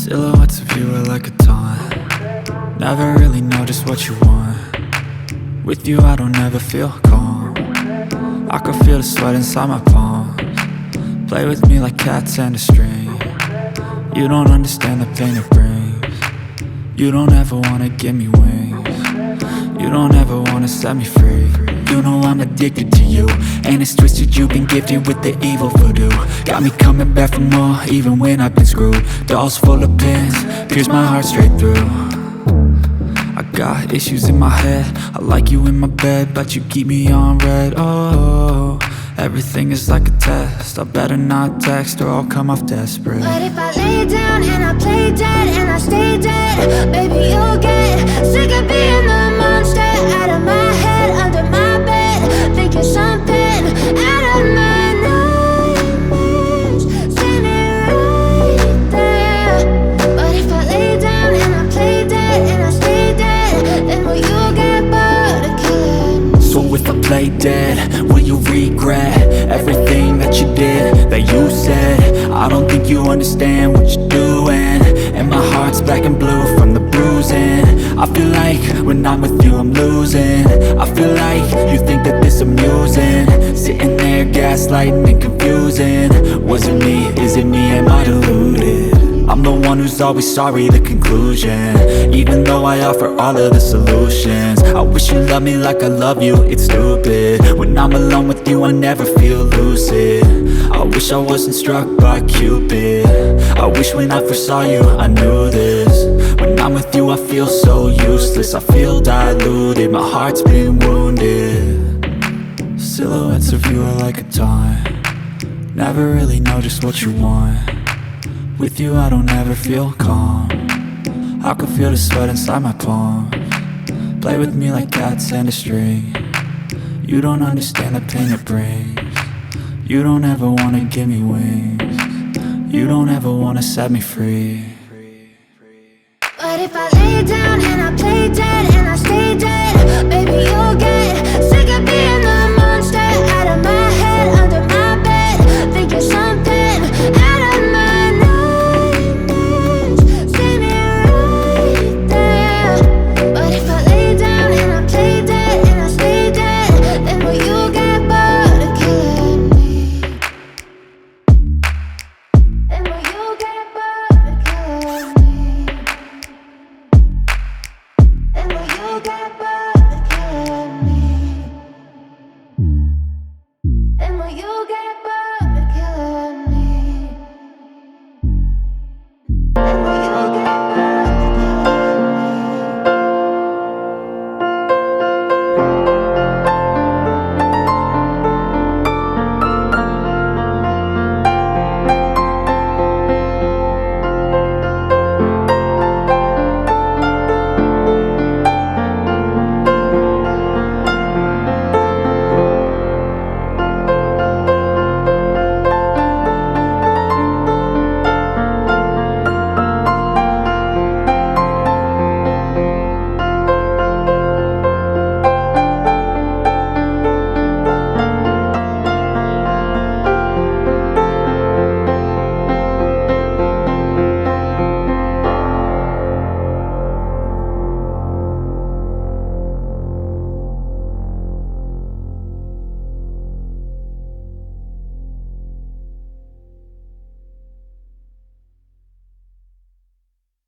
Silhouettes of you are like a taunt. Never really know just what you want. With you I don't ever feel calm. I can feel the sweat inside my palms. Play with me like cats and a string. You don't understand the pain it brings. You don't ever wanna give me wings. You don't ever wanna set me free. You know I'm addicted to you, and it's twisted, you've been gifted with the evil voodoo. Got me coming back for more, even when I've been screwed. Dolls full of pins, pierce my heart straight through. I got issues in my head, I like you in my bed, but you keep me on red. Oh, everything is like a test, I better not text or I'll come off desperate. But if I lay down and I play dead and I stay dead, baby you'll get sick of being the monster out of my head, under my bed, thinking something out of my nightmares, standing right there. But if I lay down and I play dead and I stay dead, then will you get bored of killing? So if I play dead, will you regret everything that you did, that you said? I don't think you understand what you're doing, and my heart's black and blue from the bruising. I feel like when I'm with you I'm losing. I feel like you think that this amusing, sitting there gaslighting and confusing. Was it me? Is it me? Am I deluded? I'm the one who's always sorry, the conclusion, even though I offer all of the solutions. I wish you loved me like I love you, it's stupid. When I'm alone with you I never feel lucid. I wish I wasn't struck by Cupid. I wish when I first saw you I knew this. When I'm with you I feel so useless, I feel diluted, my heart's been wounded. Silhouettes of you are like a taunt. Never really know just what you want. With you I don't ever feel calm. I can feel the sweat inside my palms. Play with me like cats and a string. You don't understand the pain it brings. You don't ever wanna give me wings. You don't ever wanna set me free. But if I lay down and I play dead and I stay dead,